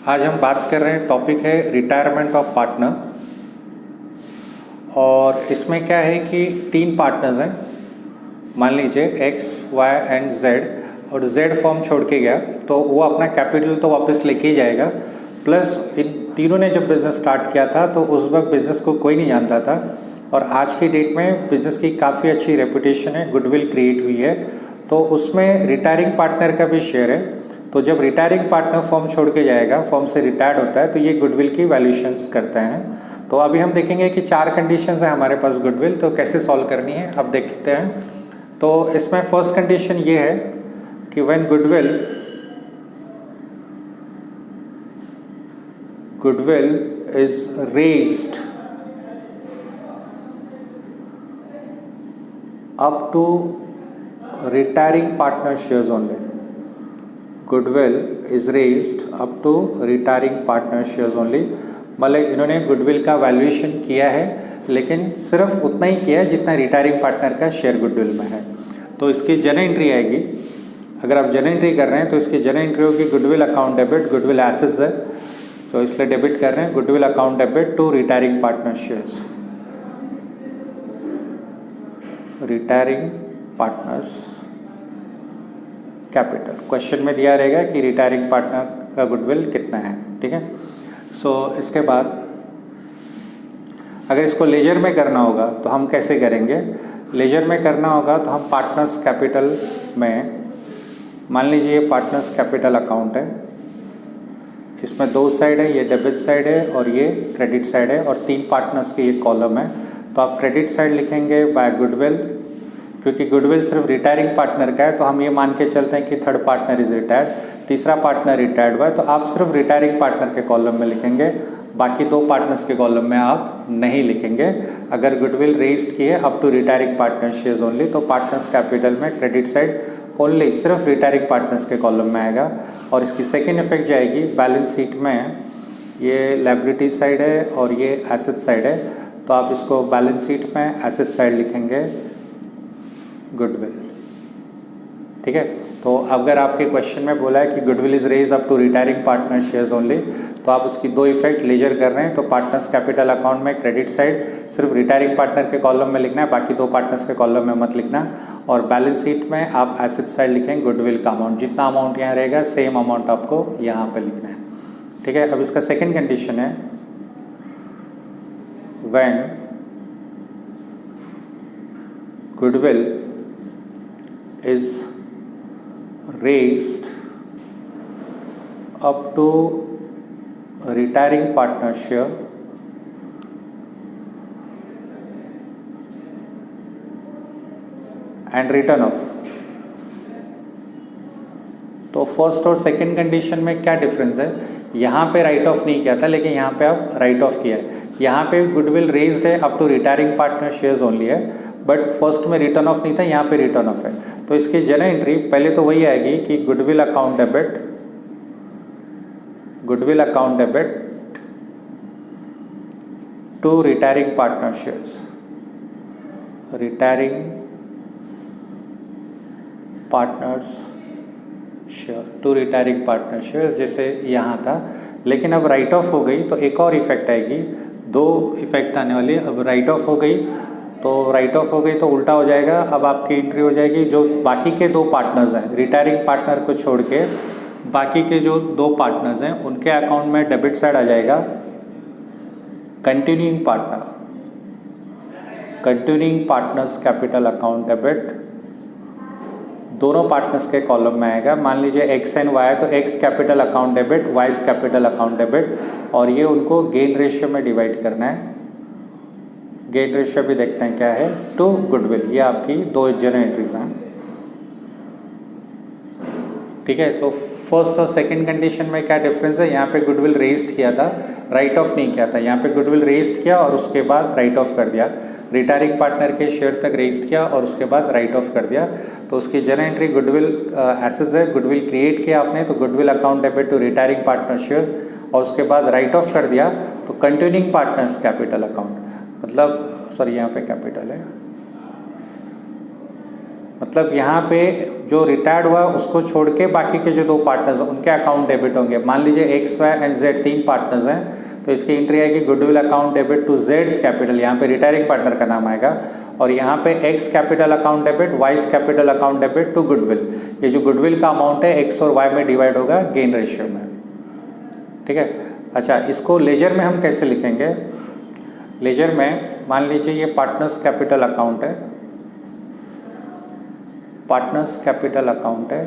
आज हम बात कर रहे हैं, टॉपिक है रिटायरमेंट ऑफ पार्टनर। और इसमें क्या है कि 3 पार्टनर्स हैं, मान लीजिए एक्स वाई एंड जेड, और जेड फॉर्म छोड़ के गया तो वो अपना कैपिटल तो वापस लेके ही जाएगा, प्लस इन तीनों ने जब बिज़नेस स्टार्ट किया था तो उस वक्त बिज़नेस को कोई नहीं जानता था, और आज की डेट में बिज़नेस की काफ़ी अच्छी रेपुटेशन है, गुडविल क्रिएट हुई है, तो उसमें रिटायरिंग पार्टनर का भी शेयर है। तो जब रिटायरिंग पार्टनर फॉर्म छोड़ के जाएगा, फॉर्म से रिटायर्ड होता है, तो ये गुडविल की वैल्यूएशंस करते हैं। तो अभी हम देखेंगे कि 4 कंडीशंस हैं हमारे पास गुडविल, तो कैसे सॉल्व करनी है अब देखते हैं। तो इसमें फर्स्ट कंडीशन ये है कि when goodwill is raised up to retiring partner shares only. Goodwill is raised up to retiring partner shares only. मतलब इन्होंने गुडविल का वैल्यूएशन किया है, लेकिन सिर्फ उतना ही किया है जितना रिटायरिंग पार्टनर का शेयर गुडविल में है। तो इसकी जर्नल एंट्री आएगी। अगर आप जर्नल एंट्री कर रहे हैं तो इसकी जर्नल एंट्री होगी goodwill account debit, goodwill assets है तो इसलिए डेबिट कर रहे हैं, goodwill account debit to retiring partner shares, retiring partners capital. Question में दिया रहेगा कि रिटायरिंग पार्टनर का गुडविल कितना है, ठीक है। सो इसके बाद अगर इसको लेजर में करना होगा तो हम कैसे करेंगे। लेजर में करना होगा तो हम पार्टनर्स कैपिटल में, मान लीजिए ये पार्टनर्स कैपिटल अकाउंट है, इसमें 2 साइड है, ये डेबिट साइड है और ये क्रेडिट साइड है, और 3 पार्टनर्स के ये कॉलम है। तो आप क्रेडिट साइड लिखेंगे बाय गुडविल, क्योंकि गुडविल सिर्फ रिटायरिंग पार्टनर का है, तो हम ये मान के चलते हैं कि थर्ड पार्टनर इज रिटायर्ड, तीसरा पार्टनर रिटायर्ड हुआ है, तो आप सिर्फ रिटायरिंग पार्टनर के कॉलम में लिखेंगे, बाकी 2 पार्टनर्स के कॉलम में आप नहीं लिखेंगे। अगर गुडविल रेज्ड की है up to retiring partner shares only, तो पार्टनर्स कैपिटल में क्रेडिट साइड ओनली सिर्फ रिटायरिंग पार्टनर्स के कॉलम में आएगा। और इसकी सेकेंड इफेक्ट जाएगी बैलेंस शीट में, ये लायबिलिटी साइड है और ये एसेट साइड है, तो आप इसको बैलेंस शीट में एसेट साइड लिखेंगे गुडविल, ठीक है। तो अगर आपके क्वेश्चन में बोला है कि goodwill is raise up to retiring partner shares only, तो आप उसकी 2 इफेक्ट लेजर कर रहे हैं, तो पार्टनर्स कैपिटल अकाउंट में क्रेडिट साइड सिर्फ रिटायरिंग पार्टनर के कॉलम में लिखना है, बाकी 2 पार्टनर्स के कॉलम में मत लिखना, और बैलेंस शीट में आप एसेट साइड लिखेंगे गुडविल का अमाउंट, जितना अमाउंट यहाँ रहेगा सेम अमाउंट आपको यहाँ पे लिखना है, ठीक है। अब इसका सेकेंड कंडीशन है when goodwill is raised up to retiring partner share and written off। तो फर्स्ट और सेकंड कंडीशन में क्या डिफरेंस है, यहाँ पे राइट ऑफ नहीं किया था लेकिन यहाँ पे आप राइट ऑफ किया है। यहाँ पे गुडविल रेज्ड है up to retiring partner shares only है, बट फर्स्ट में रिटर्न ऑफ नहीं था, यहाँ पे रिटर्न ऑफ है। तो इसकी जर्नल एंट्री पहले तो वही आएगी कि goodwill account debit to retiring partner shares, retiring partners share to retiring partner shares, जैसे यहाँ था, लेकिन अब राइट ऑफ हो गई तो एक और इफेक्ट आएगी, 2 इफेक्ट आने वाली। अब राइट ऑफ हो गई तो उल्टा हो जाएगा, अब आपकी एंट्री हो जाएगी जो बाकी के 2 पार्टनर्स हैं, रिटायरिंग पार्टनर को छोड़ के बाकी के जो 2 पार्टनर्स हैं उनके अकाउंट में डेबिट साइड आ जाएगा continuing partners capital account debit, दोनों पार्टनर्स के कॉलम में आएगा। मान लीजिए एक्स एंड वाई है तो x capital account debit, Y's capital account debit, और ये उनको गेन रेशियो में डिवाइड करना है। गेन रेशियो भी देखते हैं क्या है, टू गुडविल। ये आपकी 2 जर्नल एंट्रीज हैं, ठीक है। तो फर्स्ट और सेकंड कंडीशन में क्या डिफरेंस है, यहाँ पे गुडविल रेज्ड किया था, राइट ऑफ नहीं किया था, यहाँ पे गुडविल रेज्ड किया और उसके बाद राइट ऑफ कर दिया, रिटायरिंग पार्टनर के शेयर तक रेज्ड किया और उसके बाद राइट ऑफ कर दिया। तो उसकी जर्नल एंट्री गुडविल एसेट्स है, गुडविल क्रिएट किया आपने, तो goodwill account debit to retiring partner shares, और उसके बाद राइट ऑफ कर दिया तो कंटिन्यूइंग पार्टनर्स कैपिटल अकाउंट, मतलब सॉरी यहाँ पे कैपिटल है, मतलब यहाँ पे जो रिटायर्ड हुआ उसको छोड़ के बाकी के जो 2 पार्टनर्स हैं उनके अकाउंट डेबिट होंगे। मान लीजिए X Y and Z 3 partners हैं, तो इसकी एंट्री आएगी गुडविल अकाउंट डेबिट टू जेड्स कैपिटल, यहाँ पे रिटायरिंग पार्टनर का नाम आएगा, और यहाँ पे X capital account debit, Y's capital account debit to goodwill. ये जो गुडविल का अमाउंट है एक्स और वाई में डिवाइड होगा गेन रेशियो में। ठीक है। अच्छा, इसको लेजर में हम कैसे लिखेंगे? लेजर में मान लीजिए ये पार्टनर्स कैपिटल अकाउंट है, पार्टनर्स कैपिटल अकाउंट है,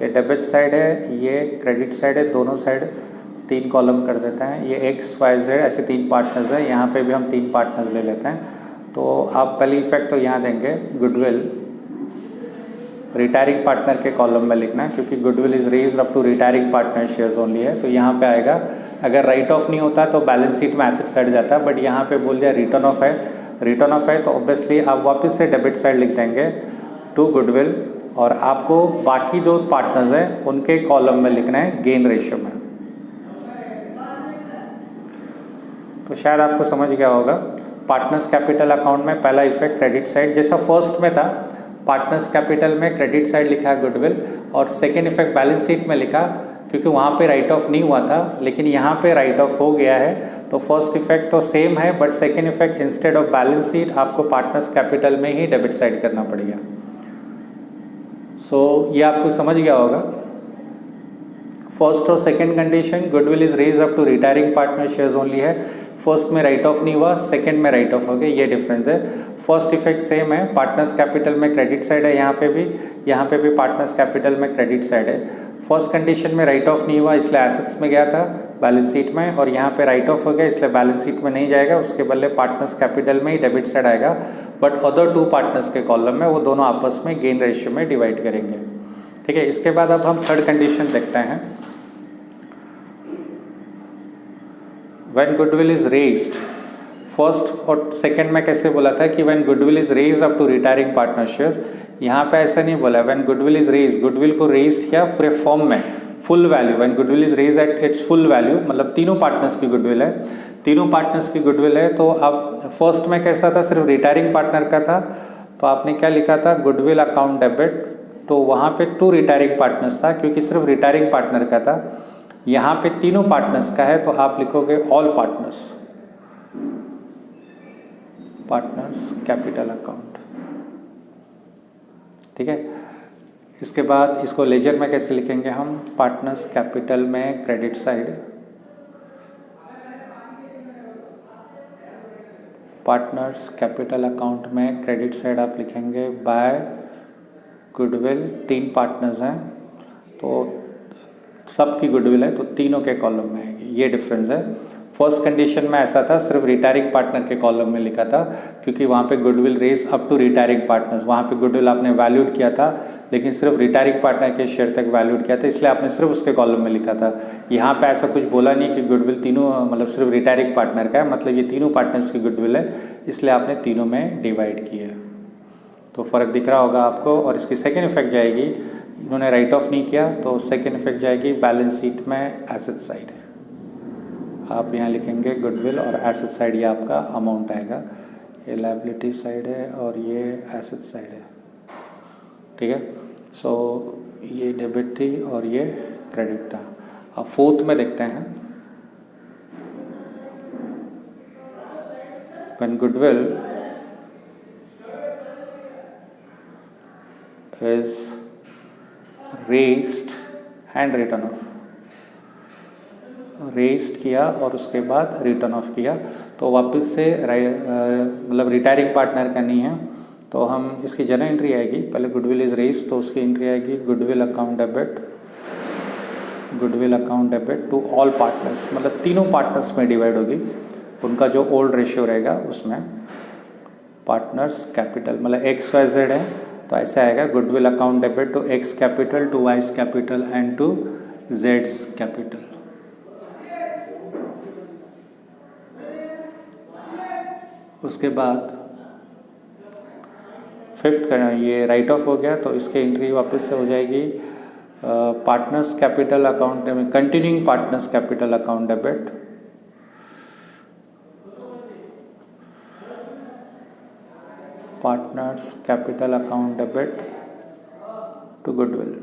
ये डेबिट साइड है, ये क्रेडिट साइड है, दोनों साइड 3 कॉलम कर देते हैं। ये एक्स वाई जेड ऐसे 3 पार्टनर्स हैं, यहाँ पे भी हम 3 पार्टनर्स ले लेते हैं। तो आप पहले इफेक्ट तो यहाँ देंगे गुडविल रिटायरिंग पार्टनर के कॉलम में लिखना है, क्योंकि goodwill is raised up to retiring partner shares only है, तो यहाँ पे आएगा। अगर राइट ऑफ नहीं होता तो बैलेंस शीट में एसेट साइड जाता है, बट यहाँ पे बोल दिया रिटर्न ऑफ है, रिटर्न ऑफ है तो ऑब्वियसली आप वापस से डेबिट साइड लिख देंगे टू गुडविल, और आपको बाकी जो पार्टनर्स हैं उनके कॉलम में लिखना है गेन रेशियो में। तो शायद आपको समझ गया होगा। पार्टनर्स कैपिटल अकाउंट में पहला इफेक्ट क्रेडिट साइड, जैसा फर्स्ट में था पार्टनर्स कैपिटल में क्रेडिट साइड लिखा है गुडविल, और सेकेंड इफेक्ट बैलेंस शीट में लिखा क्योंकि वहाँ पे राइट ऑफ नहीं हुआ था, लेकिन यहाँ पे राइट ऑफ हो गया है। तो फर्स्ट इफेक्ट तो सेम है, but second effect instead of balance sheet आपको पार्टनर्स कैपिटल में ही डेबिट साइड करना पड़ेगा। सो ये आपको समझ गया होगा। फर्स्ट और second condition, goodwill is raise up to retiring partner shares only है, फर्स्ट में राइट ऑफ नहीं हुआ, सेकेंड में राइट ऑफ हो गया, ये डिफरेंस है। फर्स्ट इफेक्ट सेम है, पार्टनर्स कैपिटल में क्रेडिट साइड है, यहाँ पे भी पार्टनर्स कैपिटल में क्रेडिट साइड है। फर्स्ट कंडीशन में राइट ऑफ नहीं हुआ इसलिए एसेट्स में गया था बैलेंस शीट में, और यहाँ पे राइट ऑफ हो गया इसलिए बैलेंस शीट में नहीं जाएगा, उसके बदले पार्टनर्स कैपिटल में ही डेबिट साइड आएगा, बट अदर 2 पार्टनर्स के कॉलम में वो दोनों आपस में गेन रेशियो में डिवाइड करेंगे। ठीक है। इसके बाद अब हम थर्ड कंडीशन देखते हैं। When goodwill is raised, first और सेकेंड में कैसे बोला था कि when goodwill is raised up to retiring partner shares, यहाँ पे ऐसा नहीं बोला। When goodwill is raised, goodwill को रेज्ड किया पूरे फॉर्म में, full value, when goodwill is raised at its full value, मतलब तीनों पार्टनर्स की गुडविल है, तीनों पार्टनर्स की गुडविल है। तो अब फर्स्ट में कैसा था, सिर्फ रिटायरिंग पार्टनर का था, तो आपने क्या लिखा था गुडविल अकाउंट डेबिट, तो वहाँ पे 2 रिटायरिंग पार्टनर्स था क्योंकि सिर्फ रिटायरिंग पार्टनर का था। यहाँ पे तीनों पार्टनर्स का है तो आप लिखोगे all partners, partners capital account. ठीक है। इसके बाद इसको लेजर में कैसे लिखेंगे हम, पार्टनर्स कैपिटल में credit side, partners capital account में क्रेडिट साइड आप लिखेंगे बाय गुडविल, 3 पार्टनर्स हैं तो सबकी गुडविल है तो तीनों के कॉलम में आएगी, ये डिफरेंस है। फर्स्ट कंडीशन में ऐसा था, सिर्फ रिटायरिंग पार्टनर के कॉलम में लिखा था क्योंकि वहाँ पे goodwill raise up to retiring partners, वहाँ पे गुडविल आपने वैल्यूड किया था लेकिन सिर्फ रिटायरिंग पार्टनर के शेयर तक वैल्यूड किया था, इसलिए आपने सिर्फ उसके कॉलम में लिखा था। यहाँ पे ऐसा कुछ बोला नहीं कि गुडविल तीनों मतलब सिर्फ रिटायरिंग पार्टनर का है, मतलब ये तीनों पार्टनर्स की गुडविल है, इसलिए आपने तीनों में डिवाइड किया है। तो फ़र्क दिख रहा होगा आपको। और इसकी सेकेंड इफेक्ट जाएगी, इन्होंने राइट ऑफ नहीं किया तो सेकेंड इफेक्ट जाएगी बैलेंस शीट में एसेट साइड, आप यहाँ लिखेंगे गुडविल और एसेट साइड ये आपका अमाउंट आएगा, ये लायबिलिटी साइड है और ये एसेट साइड है। ठीक है। सो ये डेबिट थी और ये क्रेडिट था। अब फोर्थ में देखते हैं, when goodwill is raised and return of, raised किया और उसके बाद रिटर्न ऑफ किया, तो वापस से मतलब रिटायरिंग पार्टनर का नहीं है तो हम इसकी जनरल एंट्री आएगी, पहले गुडविल इज रेज्ड तो उसकी एंट्री आएगी goodwill account debit, goodwill account debit to all partners, मतलब तीनों पार्टनर्स में डिवाइड होगी, उनका जो ओल्ड रेशियो रहेगा उसमें पार्टनर्स कैपिटल मतलब एक्स वाई जेड है तो ऐसा आएगा goodwill account debit to X capital to Y's capital and to जेड्स कैपिटल। उसके बाद फिफ्थ का ये राइट ऑफ हो गया तो इसके एंट्री वापस से हो जाएगी पार्टनर्स कैपिटल अकाउंट में continuing partners capital account debit partners capital account debit to goodwill.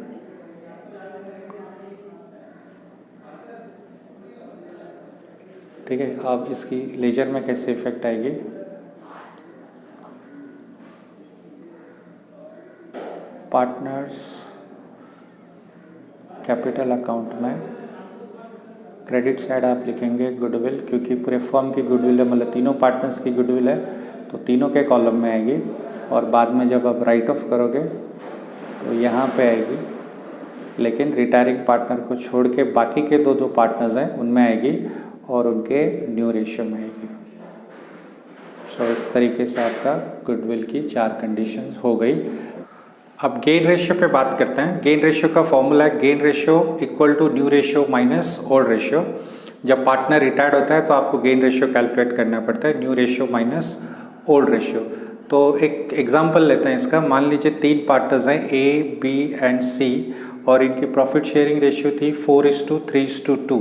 ठीक है, अब इसकी लेजर में कैसे इफेक्ट आएगी। पार्टनर्स कैपिटल अकाउंट में क्रेडिट साइड आप लिखेंगे गुडविल, क्योंकि पूरे फर्म की गुडविल है, मतलब तीनों पार्टनर्स की गुडविल है, तो तीनों के कॉलम में आएगी। और बाद में जब आप राइट ऑफ करोगे तो यहाँ पे आएगी, लेकिन रिटायरिंग पार्टनर को छोड़ के बाकी के दो पार्टनर्स हैं उनमें आएगी और उनके न्यू रेशियो में आएगी। सो इस तरीके से आपका गुडविल की 4 कंडीशन हो गई। अब गेन रेशियो पे बात करते हैं। गेन रेशियो का फॉर्मूला है gain ratio equal to new ratio minus old ratio. जब पार्टनर रिटायर्ड होता है तो आपको गेन रेशियो कैलकुलेट करना पड़ता है, new ratio minus old ratio. तो एक एग्जांपल लेते हैं इसका। मान लीजिए 3 पार्टनर्स हैं A, B एंड C और इनकी प्रॉफिट शेयरिंग रेशियो थी 4:3:2।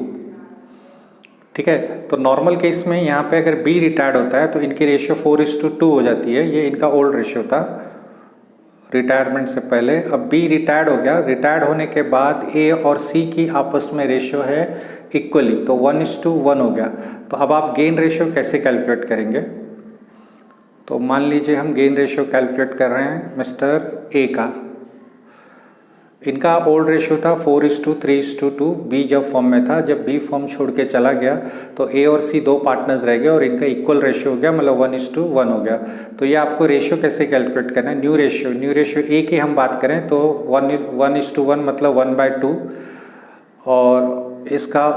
ठीक है, तो नॉर्मल केस में यहाँ पे अगर B रिटायर्ड होता है तो इनकी रेशियो 4:2 हो जाती है। ये इनका ओल्ड रेशियो था रिटायरमेंट से पहले। अब B रिटायर्ड हो गया, रिटायर्ड होने के बाद A और C की आपस में रेशियो है इक्वली, तो 1:1 हो गया। तो अब आप गेन रेशियो कैसे कैलकुलेट करेंगे। तो मान लीजिए हम गेन रेशियो कैलकुलेट कर रहे हैं मिस्टर A का। इनका ओल्ड रेशियो था 4:3:2। B जब फॉर्म में था, जब B फॉर्म छोड़ के चला गया तो A और C 2 पार्टनर्स रह गए और इनका इक्वल रेशियो हो गया, मतलब 1:1 हो गया। तो ये आपको रेशियो कैसे कैलकुलेट करना है। न्यू रेशियो A की हम बात करें तो 1:1 मतलब 1/2, और इसका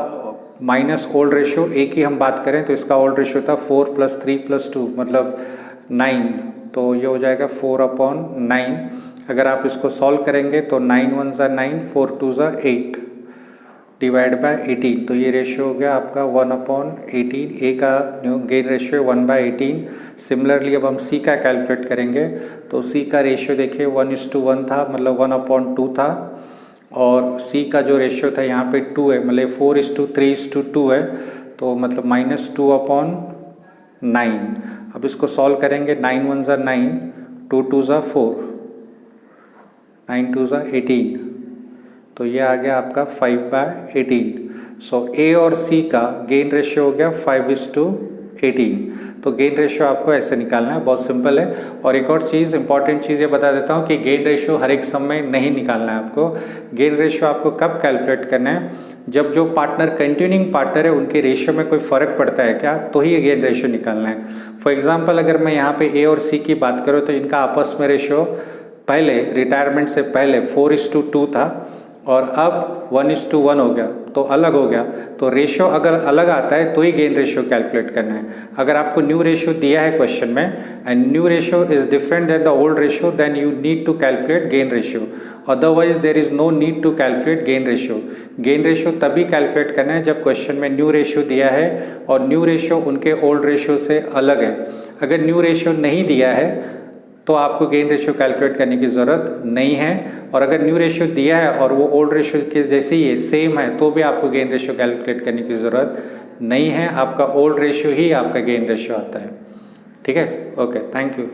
माइनस ओल्ड रेशियो A की हम बात करें तो इसका ओल्ड रेशियो था 4 + 3 + 2 मतलब 9, तो ये हो जाएगा 4/9। अगर आप इसको सॉल्व करेंगे तो 9 × 1 = 9, 4 × 2 = 8 डिवाइड बाय 18, तो ये रेशियो हो गया आपका 1/18। A का न्यू गेन रेशियो 1/18। सिमिलरली अब हम C का कैलकुलेट करेंगे तो C का रेशियो देखिए 1:1 था, मतलब 1/2 था, और C का जो रेशियो था यहाँ पे 2 है, मतलब 4:3:2 है, तो मतलब -2/9। अब इसको सॉल्व करेंगे, 9 × 1 = 9, 2 × 2 = 4, 9 × 2 = 18, तो ये आ गया आपका 5/18। सो A और C का गेन रेशियो हो गया 5:18। तो गेन रेशियो आपको ऐसे निकालना है, बहुत सिंपल है। और एक और चीज़, इंपॉर्टेंट चीज़ ये बता देता हूँ कि गेन रेशियो हर एक सम में नहीं निकालना है आपको। गेन रेशियो आपको कब कैलकुलेट करना है, जब जो पार्टनर कंटिन्यूइंग पार्टनर है उनके रेशियो में कोई फ़र्क पड़ता है क्या, तो ही गेन रेशियो निकालना है। फॉर एग्जांपल अगर मैं यहाँ पे A और C की बात करूँ तो इनका आपस में रेशियो पहले रिटायरमेंट से पहले 4:2 था और अब 1:1 हो गया, तो अलग हो गया। तो रेशियो अगर अलग आता है तो ही गेन रेशियो कैलकुलेट करना है। अगर आपको न्यू रेशियो दिया है क्वेश्चन में and new ratio is different than the old ratio, then you need to calculate gain ratio, otherwise there is no need to calculate gain ratio. Gain ratio तभी calculate करना है जब question में new ratio दिया है और new ratio उनके old ratio से अलग है। अगर न्यू रेशियो नहीं दिया है तो आपको गेन रेशियो कैलकुलेट करने की ज़रूरत नहीं है, और अगर न्यू रेशियो दिया है और वो ओल्ड रेशियो के जैसे ही सेम है तो भी आपको गेन रेशियो कैलकुलेट करने की ज़रूरत नहीं है। आपका ओल्ड रेशियो ही आपका गेन रेशियो आता है। ठीक है, ओके, थैंक यू।